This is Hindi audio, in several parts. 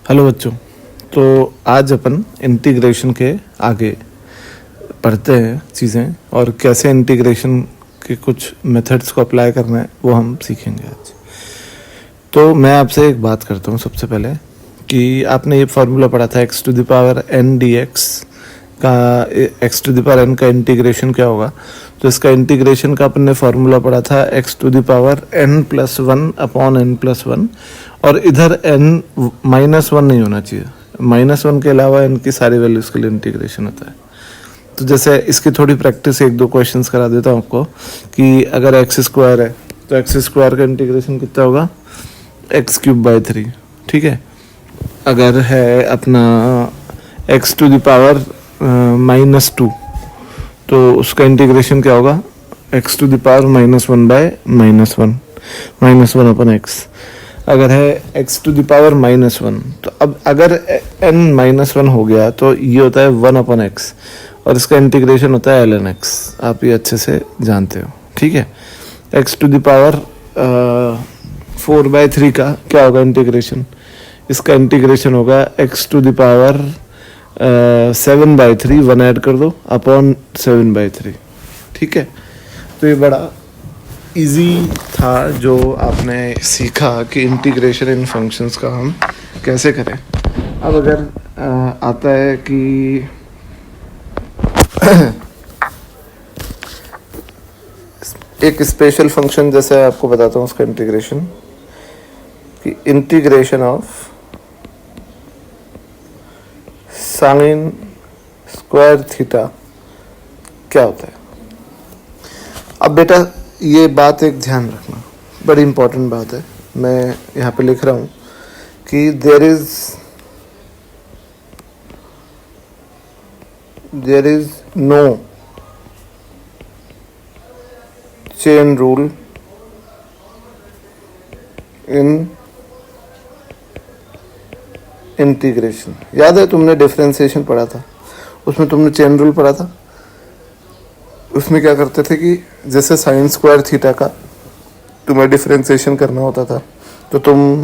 हेलो बच्चों। तो आज अपन इंटीग्रेशन के आगे पढ़ते हैं चीज़ें, और कैसे इंटीग्रेशन के कुछ मेथड्स को अप्लाई करना है वो हम सीखेंगे आज। तो मैं आपसे एक बात करता हूँ सबसे पहले कि आपने ये फार्मूला पढ़ा था x to the power n dx का, x to the power n का इंटीग्रेशन क्या होगा। तो इसका इंटीग्रेशन का अपन ने फार्मूला पढ़ा था x to the power n plus one upon n plus one, और इधर n माइनस वन नहीं होना चाहिए। माइनस वन के अलावा n की सारी वैल्यूज़ के लिए इंटीग्रेशन होता है। तो जैसे इसकी थोड़ी प्रैक्टिस एक दो क्वेश्चंस करा देता हूँ आपको कि अगर एक्स स्क्वायर है तो एक्स स्क्वायर का इंटीग्रेशन कितना होगा, एक्स क्यूब बाई थ्री। ठीक है। अगर है अपना x to the power minus two, तो उसका इंटीग्रेशन क्या होगा, x to the power minus one by minus one upon x. अगर है x to the power minus one, तो अब अगर एन माइनस वन हो गया तो ये होता है वन अपन एक्स, और इसका इंटीग्रेशन होता है एल एन एक्स। आप ये अच्छे से जानते हो। ठीक है। X to the power four by three का क्या होगा इंटीग्रेशन, इसका इंटीग्रेशन होगा x to the power seven by three, one add कर दो, अपॉन सेवन बाई थ्री। ठीक है। तो ये बड़ा इजी था जो आपने सीखा कि इंटीग्रेशन इन फंक्शंस का हम कैसे करें। अब अगर आता है कि एक स्पेशल फंक्शन, जैसे आपको बताता हूँ उसका इंटीग्रेशन, कि integration of sine square theta क्या होता है। अब बेटा ये बात एक ध्यान रखना, बड़ी इंपॉर्टेंट बात है। मैं यहाँ पे लिख रहा हूँ कि there is no chain rule in integration. याद है तुमने डिफरेंशिएशन पढ़ा था, उसमें तुमने चेन रूल पढ़ा था। उसमें क्या करते थे कि जैसे साइन स्क्वायर थीटा का तुम्हें डिफरेंशिएशन करना होता था, तो तुम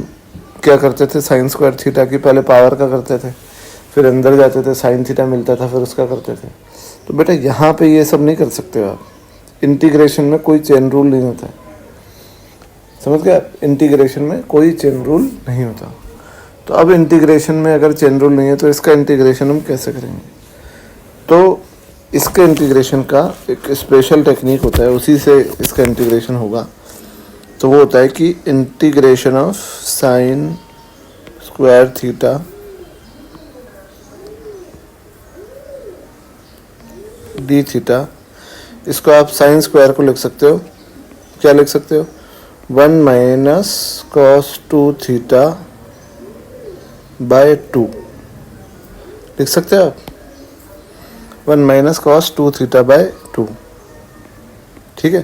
क्या करते थे, साइन स्क्वायर थीटा की पहले पावर का करते थे, फिर अंदर जाते थे, साइन थीटा मिलता था, फिर उसका करते थे। तो बेटा यहाँ पे ये सब नहीं कर सकते हो आप। इंटीग्रेशन में कोई चेन रूल नहीं होता है, समझ गए। इंटीग्रेशन में कोई चेन रूल नहीं होता। तो अब इंटीग्रेशन में अगर चेन रूल नहीं है तो इसका इंटीग्रेशन हम कैसे करेंगे। तो इसके इंटीग्रेशन का एक स्पेशल टेक्निक होता है, उसी से इसका इंटीग्रेशन होगा। तो वो होता है कि integration of sine square theta D theta. इसको आप साइन स्क्वायर को लिख सकते हो, क्या लिख सकते हो, one minus cos two theta by to लिख सकते हो आप, one minus cos two theta by to. ठीक है।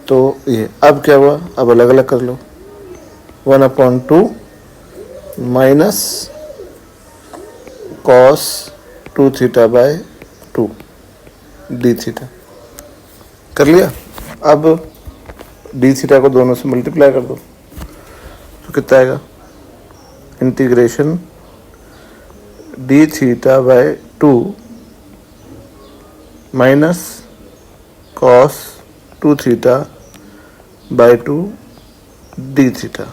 तो ये अब क्या हुआ, अब अलग अलग कर लो, one upon two minus cos two theta by two D theta कर लिया। अब डी थीटा को दोनों से मल्टीप्लाई कर दो, तो कितना आएगा, integration D theta by two minus cos two theta by two D theta.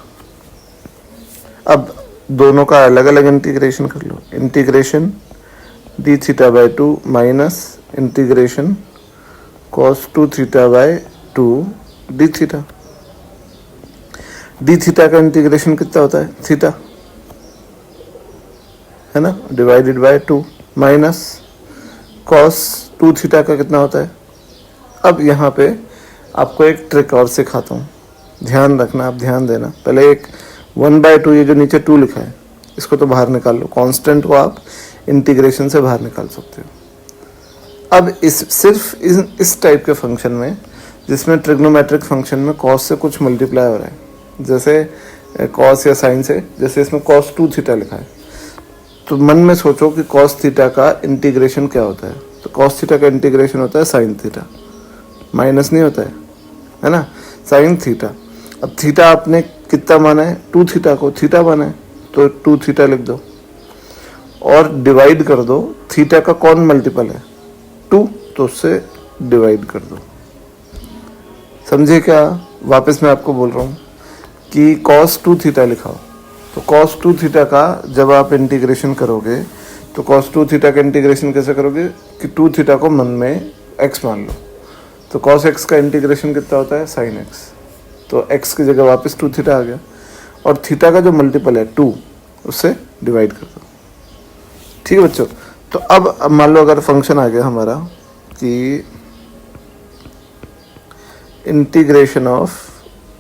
अब दोनों का अलग अलग इंटीग्रेशन कर लो, integration D theta by two minus integration cos two theta by two D theta. D theta का इंटीग्रेशन कितना होता है, थीटा है ना, divided by two, minus cos two theta का कितना होता है। अब यहाँ पे आपको एक ट्रिक और सिखाता हूँ, ध्यान रखना, आप ध्यान देना। पहले एक वन बाय टू, ये जो नीचे टू लिखा है इसको तो बाहर निकाल लो, कांस्टेंट को आप इंटीग्रेशन से बाहर निकाल सकते हो। अब सिर्फ इस टाइप के फंक्शन में, जिसमें ट्रिग्नोमेट्रिक फंक्शन में कॉस से कुछ मल्टीप्लाई हो रहा है, जैसे कॉस या साइन से, जैसे इसमें कॉस टू थीटा लिखा है, तो मन में सोचो कि कॉस थीटा का इंटीग्रेशन क्या होता है। तो कॉस थीटा का इंटीग्रेशन होता है साइन थीटा, माइनस नहीं होता है ना, साइन थीटा। अब थीटा आपने कितना माना है, टू थीटा को थीटा माना है, तो 2 थीटा लिख दो और डिवाइड कर दो, थीटा का कौन मल्टीपल है 2, तो उससे डिवाइड कर दो। समझे क्या? वापस मैं आपको बोल रहा हूँ कि cos 2 थीटा लिखा हो तो cos 2 थीटा का जब आप इंटीग्रेशन करोगे तो cos 2 थीटा का इंटीग्रेशन कैसे करोगे कि 2 थीटा को मन में x मान लो, तो cos x का इंटीग्रेशन कितना होता है sin x, तो x की जगह वापस 2 थीटा आ गया और थीटा का जो मल्टीपल है 2 उससे डिवाइड कर दो। ठीक है बच्चों, तो अब मान लो अगर फंक्शन आ गया हमारा कि integration of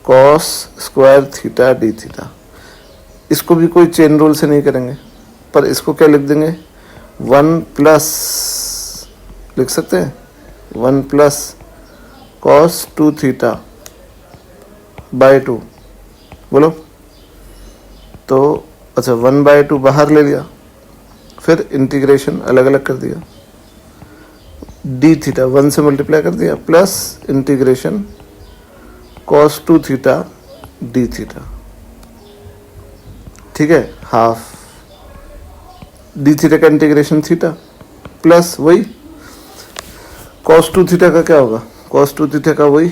cos square theta D theta, इसको भी कोई चेन रूल से नहीं करेंगे पर इसको क्या लिख देंगे 1 प्लस, लिख सकते हैं 1 प्लस cos 2 थीटा बाय 2, बोलो। तो अच्छा 1/2 बाहर ले लिया, फिर इंटीग्रेशन अलग अलग कर दिया, डी थीटा 1 से मल्टीप्लाई कर दिया plus integration cos 2 theta D theta. ठीक है, हाफ डी थीटा का इंटीग्रेशन थीटा प्लस वही cos 2 थीटा का क्या होगा, cos 2 थीटा का वही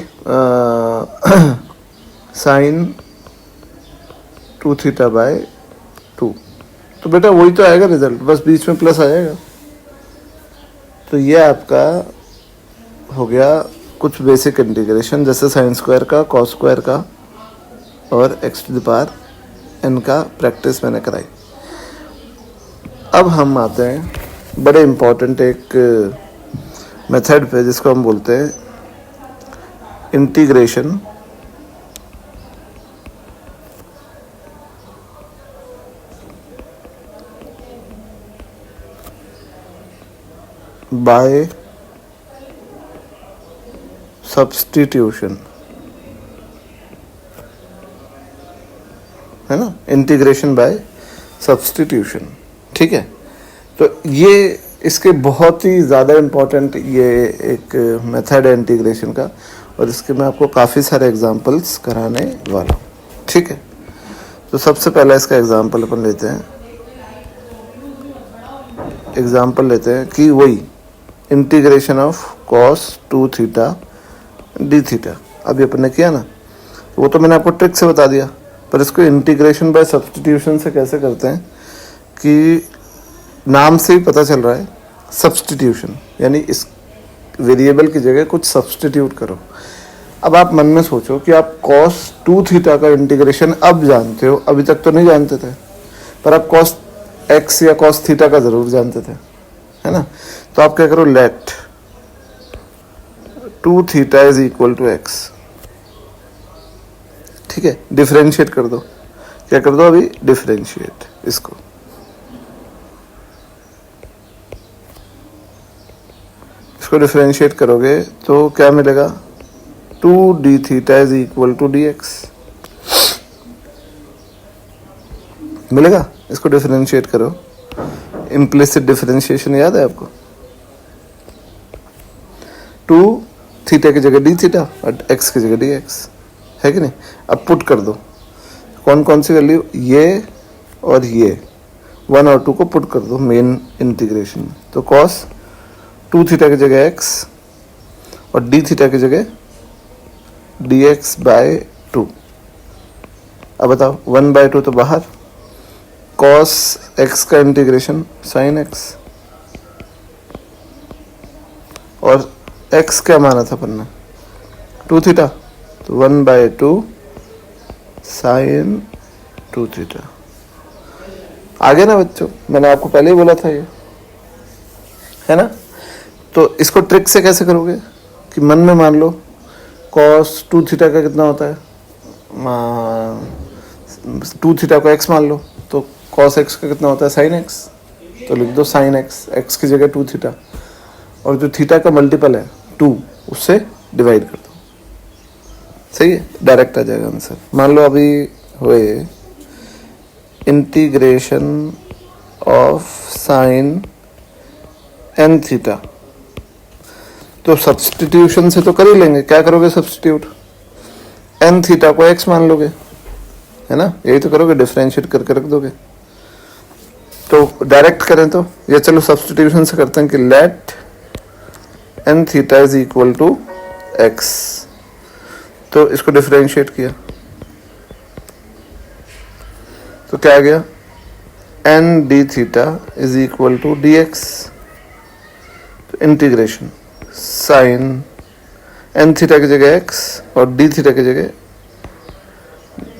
साइन 2 थीटा बाय 2। तो बेटा वही तो आएगा रिजल्ट, बस बीच में प्लस आ जाएगा। तो ये आपका हो गया कुछ बेसिक इंटीग्रेशन, जैसे साइन स्क्वायर का, कॉस स्क्वायर का और x⁴n का प्रैक्टिस मैंने कराई। अब हम आते हैं बड़े इम्पोर्टेंट एक मेथड पे जिसको हम बोलते हैं इंटीग्रेशन बाय सब्स्टिट्यूशन, है ना, इंटीग्रेशन बाय सब्स्टिट्यूशन। ठीक है, तो ये इसके बहुत ही ज़्यादा इम्पोर्टेंट ये एक मेथड है इंटीग्रेशन का, और इसके मैं आपको काफ़ी सारे एग्जांपल्स कराने वाला हूँ। ठीक है, तो सबसे पहला इसका एग्जांपल अपन लेते हैं, कि वही integration of cos 2 theta D theta. अभी अपन ने किया ना, वो तो मैंने आपको ट्रिक से बता दिया, पर इसको इंटीग्रेशन बाय सब्स्टिट्यूशन से कैसे करते हैं कि नाम से ही पता चल रहा है सब्स्टिट्यूशन, यानी इस वेरिएबल की जगह कुछ सब्स्टिट्यूट करो। अब आप मन में सोचो कि आप cos 2 थीटा का इंटीग्रेशन अब जानते हो, अभी तक तो नहीं जानते थे, पर आप cos x या cos थीटा का ज़रूर जानते थे, है ना। तो आप क्या करो, let 2 theta is equal to x। ठीक है, डिफरेंशिएट कर दो, क्या कर दो अभी, डिफरेंशिएट इसको। इसको डिफरेंशिएट करोगे तो क्या मिलेगा, 2 d theta is equal to d x मिलेगा। इसको डिफरेंशिएट करो, इम्प्लिसिट डिफरेंशिएशन याद है आपको, 2 थीटा की जगह डी थीटा और एक्स की जगह डी एक्स, है कि नहीं। अब पुट कर दो कौन कौन सी वैल्यू, ये और ये 1 और 2 को पुट कर दो मेन इंटीग्रेशन में, तो cos 2 थीटा की जगह x और डी थीटा की जगह dx बाय 2। अब बताओ 1/2 तो बाहर, cos x का इंटीग्रेशन sin x, और x क्या माना था अपन ने 2 थीटा, तो 1/2 sin 2 थीटा। आ गया ना बच्चों, मैंने आपको पहले ही बोला था ये, है ना। तो इसको ट्रिक से कैसे करोगे कि मन में मान लो cos 2 थीटा का कितना होता है, 2 थीटा को x मान लो, तो cos x का कितना होता है sin x, तो लिख दो sin x की जगह 2 थीटा, और जो थीटा का मल्टीपल है 2 उससे डिवाइड कर दो। सही है, डायरेक्ट आ जाएगा आंसर। मान लो अभी हुए integration of sine n theta, तो सब्स्टिट्यूशन से तो कर ही लेंगे। क्या करोगे सब्स्टिट्यूट, n थीटा को x मान लोगे, है ना, यही तो करोगे, डिफरेंशिएट करके रख दोगे। तो डायरेक्ट करें तो ये, चलो सब्स्टिट्यूशन से करते हैं कि let n theta is equal to x, तो इसको डिफरेंशिएट किया तो क्या आ गया, n d theta is equal to d x. तो इंटीग्रेशन साइन एन थीटा की जगह एक्स और डी थीटा की जगह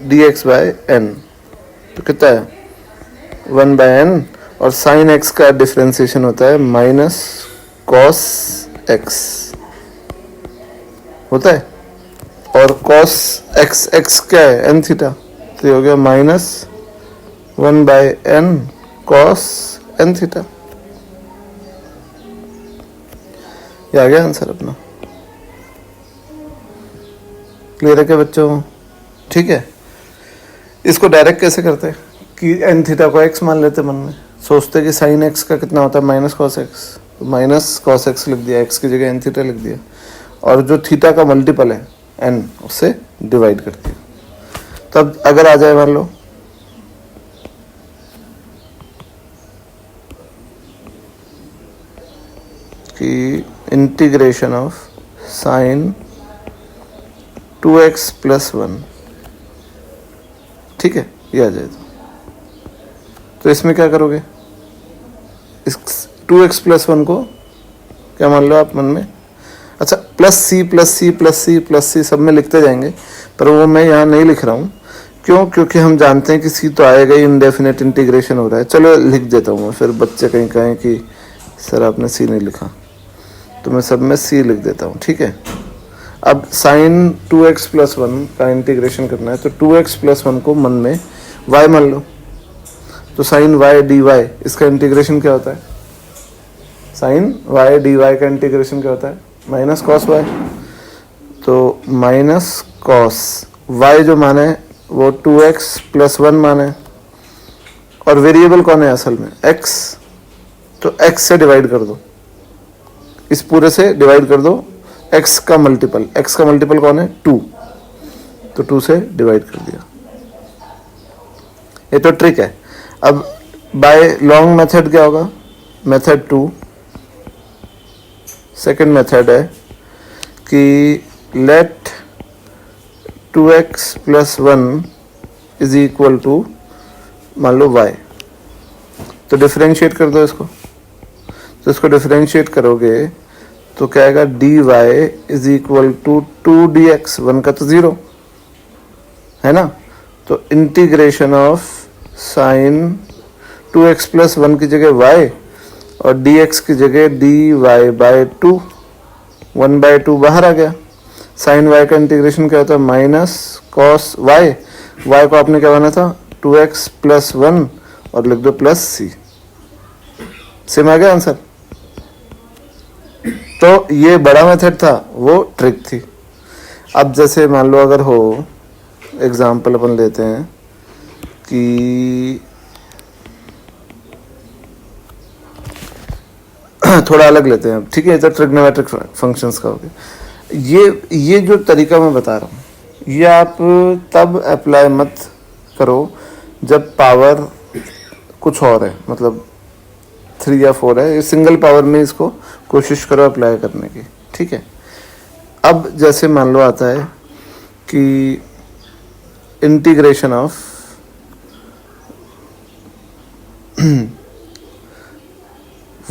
डी एक्स बाय एन, तो कितना है 1 बाय एन, और साइन एक्स का डिफरेंशिएशन होता है माइनस कॉस एक्स होता है, और कॉस एक्स, एक्स क्या है एन थीटा, तो ये हो गया minus 1 by n cos n theta. ये आ गया आंसर अपना। क्लियर है क्या बच्चों? ठीक है। इसको डायरेक्ट कैसे करते हैं कि एन थीटा को एक्स मान लेते मन में, सोचते कि साइन एक्स का कितना होता है माइनस कॉस एक्स, तो माइनस कॉस एक्स लिख दिया, एक्स की जगह एन थीटा लिख दिया, और जो थीटा का मल्टीपल है एन उससे डिवाइड कर दिया। तब अगर आ जाए मान लो कि integration of sine 2x plus 1, ठीक है, ये आ जाए तो इसमें क्या करोगे, इस 2x प्लस 1 को क्या मान लो आप मन में, अच्छा plus C plus C plus C plus C सब में लिखते जाएंगे, पर वो मैं यहाँ नहीं लिख रहा हूँ। क्यों? क्योंकि हम जानते हैं कि सी तो आएगा ही, इनडेफिनेट इंटीग्रेशन हो रहा है। चलो लिख देता हूँ मैं, फिर बच्चे कहीं कहें कि सर आपने सी नहीं लिखा, तो मैं सब में सी लिख देता हूँ, ठीक है। अब साइन 2x प्लस 1 का इंटीग्रेशन करना है, तो 2x प्लस 1 को मन में y मान लो, तो साइन y डी वाई, इसका इंटीग्रेशन क्या होता है, साइन y डी वाई का इंटीग्रेशन क्या होता है माइनस कॉस y, तो माइनस कॉस y जो माने वो 2x प्लस 1 माने, और वेरिएबल कौन है असल में x, तो x से डिवाइड कर दो, इस पूरे से डिवाइड कर दो x का मल्टीपल, x का मल्टीपल कौन है 2, तो 2 से डिवाइड कर दिया। ये तो ट्रिक है। अब बाय लॉन्ग मेथड क्या होगा, मेथड 2, सेकंड मेथड है कि let 2x plus 1 is equal to मान लो y, तो डिफरेंशिएट कर दो इसको, तो इसको डिफरेंशिएट करोगे तो क्या आएगा, d y is equal to 2dx, 1 का तो 0 है ना, तो integration of sine 2x plus 1 की जगह y और dx की जगह dy बाय 2, 1 बाय 2 बाहर आ गया। साइन y का इंटीग्रेशन क्या होता है माइनस कॉस y, y को आपने क्या बना था 2x प्लस 1 और लिख दो प्लस c, सेम आ गया आंसर। तो ये बड़ा मेथड था, वो ट्रिक थी। अब जैसे मान लो अगर हो, एग्जाम्पल अपन लेते हैं कि थोड़ा अलग लेते हैं, ठीक है, तो ट्रिग्नोमेट्रिक फंक्शंस का हो गया। ये जो तरीका मैं बता रहा हूँ, ये आप तब अप्लाई मत करो जब पावर कुछ और है, मतलब 3 या 4 है, सिंगल पावर में इसको कोशिश करो अप्लाई करने की, ठीक है। अब जैसे मान लो आता है कि integration of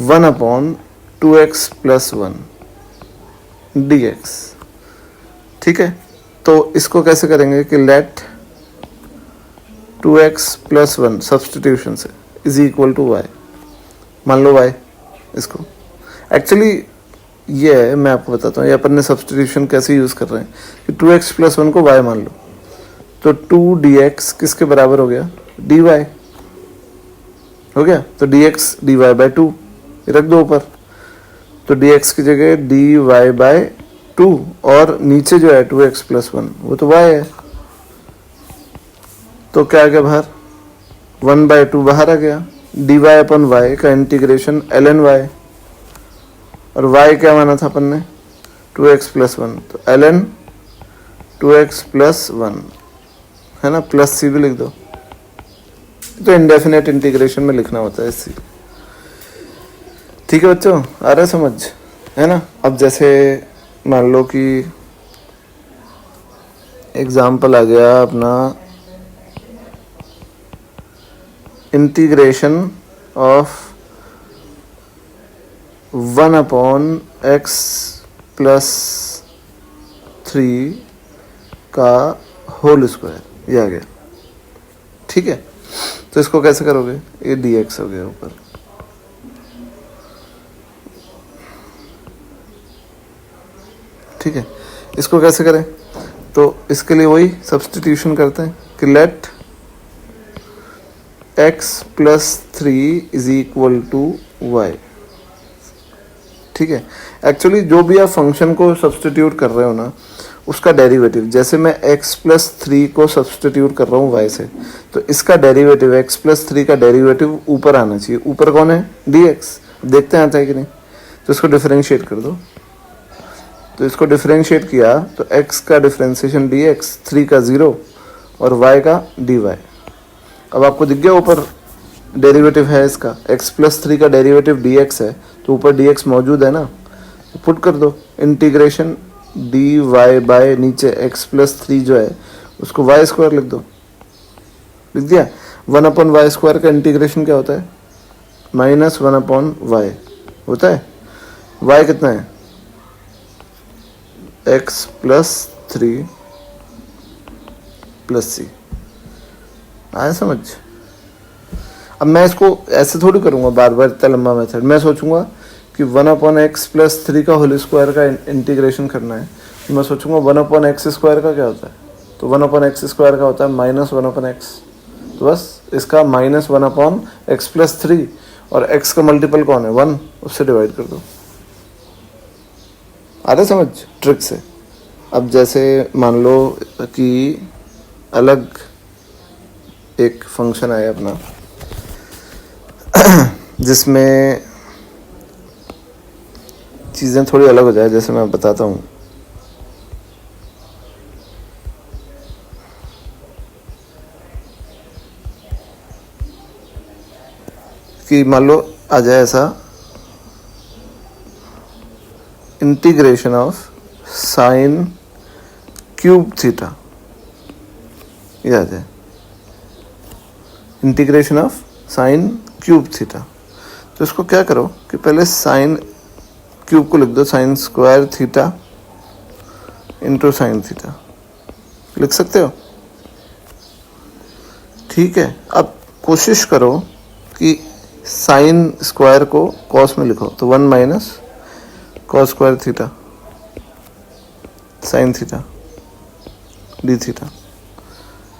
1/2x plus 1 dx, ठीक है। तो इसको कैसे करेंगे कि लेट 2x प्लस 1 सब्स्टिट्यूशन से इज इक्वल टू y, मान लो y, इसको एक्चुअली ये है, मैं आपको बताता हूँ ये अपन ने सब्स्टिट्यूशन कैसे यूज़ कर रहे हैं कि 2x प्लस 1 को y मान लो, तो 2dx किसके बराबर हो गया, dy हो गया, तो dx dy बाय 2 रख दो ऊपर, तो dx की जगह dy बाय 2 और नीचे जो है 2x प्लस 1 वो तो y है, तो क्या आ गया बाहर 1 बाय 2 बाहर आ गया, dy अपन y का इंटीग्रेशन ln y, और y क्या माना था अपन ने 2x प्लस 1, तो ln 2x प्लस 1 है ना, प्लस सी भी लिख दो, तो इंडेफिनेट इंटीग्रेशन में लिखना होता है सी। ठीक है बच्चों, आ रहा है समझ, है ना। अब जैसे मान लो कि एग्जाम्पल आ गया अपना इंटीग्रेशन ऑफ 1/x प्लस 3 का होल स्क्वायर, ये आ गया। ठीक है, तो इसको कैसे करोगे, ये dx हो गया ऊपर। ठीक है, इसको कैसे करें, तो इसके लिए वही सब्स्टिट्यूशन करते हैं कि let x plus 3 is equal to y। ठीक है, एक्चुअली जो भी आप फंक्शन को सब्स्टिट्यूट कर रहे हो ना, उसका डेरिवेटिव, जैसे मैं x प्लस 3 को सब्स्टिट्यूट कर रहा हूँ y से, तो इसका डेरिवेटिव x प्लस 3 का डेरिवेटिव ऊपर आना चाहिए। ऊपर कौन है, dx। देखते हैं आता है कि नहीं, तो इसको डिफरेंशिएट कर दो। तो इसको डिफरेंशिएट किया तो x का डिफरेंशिएशन dx, 3 का 0 और y का dy। अब आपको दिख गया ऊपर डेरिवेटिव है इसका, x प्लस 3 का डेरिवेटिव dx है, तो ऊपर dx मौजूद है ना, तो पुट कर दो इंटीग्रेशन dy बाय नीचे x प्लस 3 जो है उसको y स्क्वायर लिख दो। लिख दिया। 1/y स्क्वायर का इंटीग्रेशन क्या होता है, -1/y होता है। y कितना है, x प्लस 3 प्लस सी। आया समझ। अब मैं इसको ऐसे थोड़ी करूँगा बार बार इतना लंबा मेथड, मैं सोचूंगा कि 1/x प्लस 3 का होल स्क्वायर का इंटीग्रेशन करना है, तो मैं सोचूंगा 1/x स्क्वायर का क्या होता है, तो 1/x स्क्वायर का होता है -1/x। तो बस इसका -1/x प्लस 3 और x का मल्टीपल कौन है, 1, उससे डिवाइड कर दो। आ रहा समझ ट्रिक से। अब जैसे मान लो कि अलग एक फंक्शन है अपना जिसमें चीज़ें थोड़ी अलग हो जाए, जैसे मैं बताता हूँ। कि मान लो आ जाए ऐसा, integration of sine cube theta, ये आ जाए integration of sine cube theta. तो इसको क्या करो कि पहले साइन क्यूब को लिख दो, sine square theta into sine theta, लिख सकते हो। ठीक है, अब कोशिश करो कि साइन स्क्वायर को कॉस में लिखो, तो 1 minus cos square theta sine theta D theta.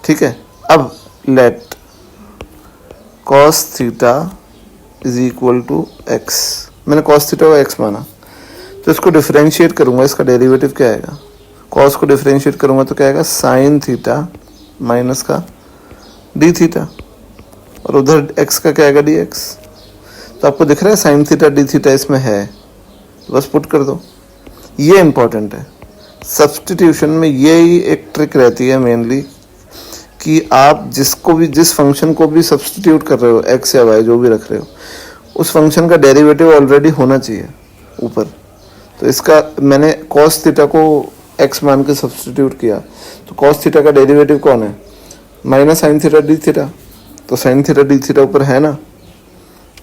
ठीक है, अब let cos theta is equal to x. मैंने कॉस थीटा को एक्स माना, तो इसको डिफरेंशिएट करूंगा, इसका डेरिवेटिव क्या आएगा, कॉस को डिफरेंशिएट करूंगा तो क्या आएगा, साइन थीटा माइनस का डी थीटा, और उधर एक्स का क्या आएगा, डी एक्स। तो आपको दिख रहा है साइन थीटा डी थीटा इसमें है, तो बस पुट कर दो। ये इंपॉर्टेंट है सब्स्टिट्यूशन में, यही एक ट्रिक रहती है मेनली, कि आप जिसको भी, जिस फंक्शन को भी सब्स्टिट्यूट कर रहे हो, एक्स या वाई जो भी रख रहे हो, उस फंक्शन का डेरिवेटिव ऑलरेडी होना चाहिए ऊपर। तो इसका मैंने कॉस थीटा को एक्स मान के सब्स्टिट्यूट किया, तो कॉस थीटा का डेरिवेटिव कौन है, minus sign theta D theta. तो साइन थीटा डी थीटा ऊपर है ना,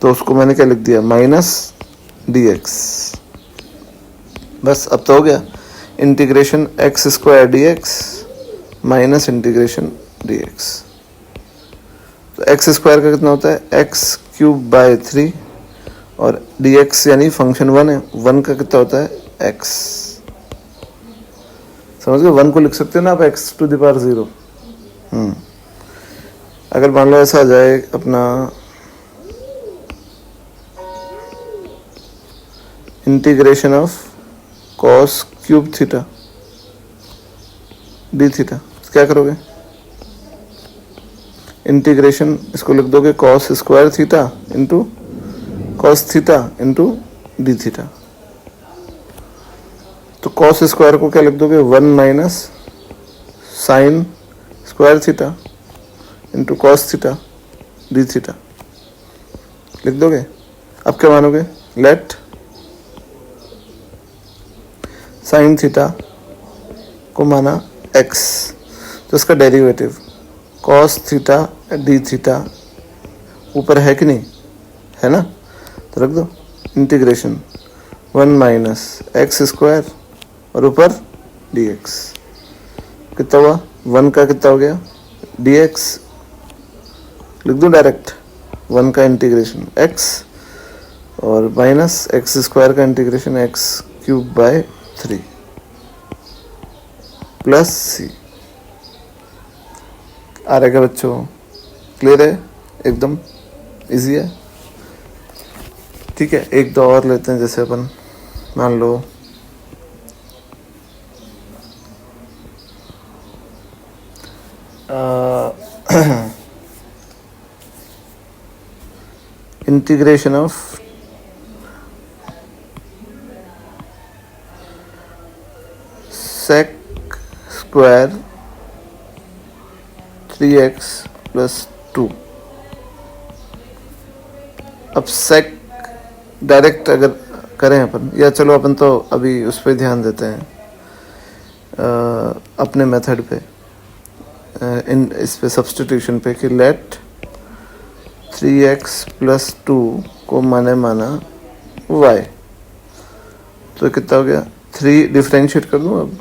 तो उसको मैंने क्या लिख दिया, माइनस डी एक्स। बस अब तो हो गया, integration x square D x minus integration D x. तो एक्स स्क्वायर का कितना होता है, एक्स क्यूब बाय 3, और डी एक्स यानी फंक्शन 1 है, 1 का कितना होता है, एक्स। समझ गए, 1 को लिख सकते हो ना आप एक्स टू द पावर 0। अगर मान लो ऐसा आ जाए अपना integration of cos cube theta D theta, क्या करोगे, इंटीग्रेशन इसको लिख दोगे cos square theta into cos theta into D theta. तो कॉस स्क्वायर को क्या लिख दोगे, 1 minus sine square theta into cos theta D theta लिख दोगे। अब क्या मानोगे, लेट साइन थीटा को माना x, तो इसका derivative cos theta D theta ऊपर है कि नहीं, है ना, तो रख दो इंटीग्रेशन 1 माइनस एक्स स्क्वायर और ऊपर dx कितना हुआ, 1 का कितना हो गया dx, लिख दूँ डायरेक्ट 1 का इंटीग्रेशन x और माइनस एक्स स्क्वायर का integration x cube by 3 plus C. आ रहेगा बच्चों, क्लियर है, एकदम इजी है। ठीक है, एक दो और लेते हैं, जैसे अपन मान लो integration of sec square 3x plus 2। अब सेक डायरेक्ट अगर करें अपन, या चलो अपन तो अभी उस पर ध्यान देते हैं अपने मेथड पे, इस पे सब्स्टिट्यूशन पे कि लेट 3x प्लस 2 को माना y, तो कितना हो गया 3, डिफरेंशिएट कर दूँ अब,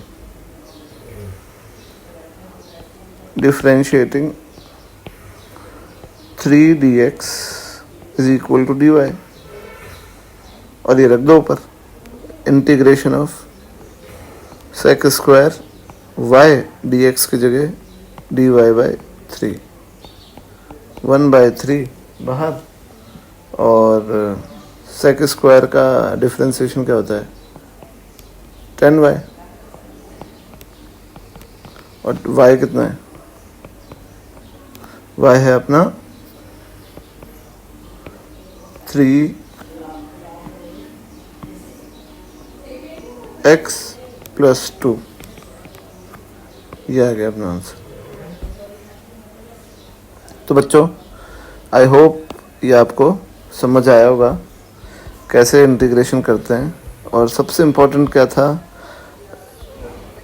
differentiating 3 dx is equal to dy, और ये रख दो ऊपर integration of sec square y dx की जगह dy बाई 3, 1/3 बाहर, और सेक स्क्वायर का डिफरेंशिएशन क्या होता है 10y, और y कितना है, y है अपना 3x प्लस 2, ये आ गया अपना आंसर। तो बच्चों आई होप ये आपको समझ आया होगा कैसे इंटीग्रेशन करते हैं, और सबसे इम्पोर्टेंट क्या था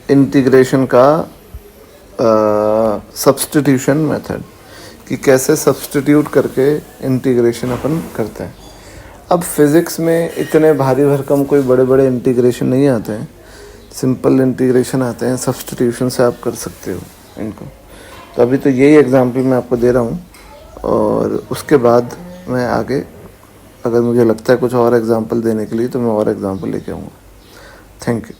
इंटीग्रेशन का सब्स्टिट्यूशन मेथड, कि कैसे सब्स्टिट्यूट करके इंटीग्रेशन अपन करते हैं। अब फिज़िक्स में इतने भारी भरकम कोई बड़े बड़े इंटीग्रेशन नहीं आते हैं, सिंपल इंटीग्रेशन आते हैं, सब्स्टिट्यूशन से आप कर सकते हो इनको। तो अभी तो यही एग्जाम्पल मैं आपको दे रहा हूँ, और उसके बाद मैं आगे अगर मुझे लगता है कुछ और एग्जाम्पल देने के लिए तो मैं और एग्जाम्पल लेके आऊँगा। Thank you.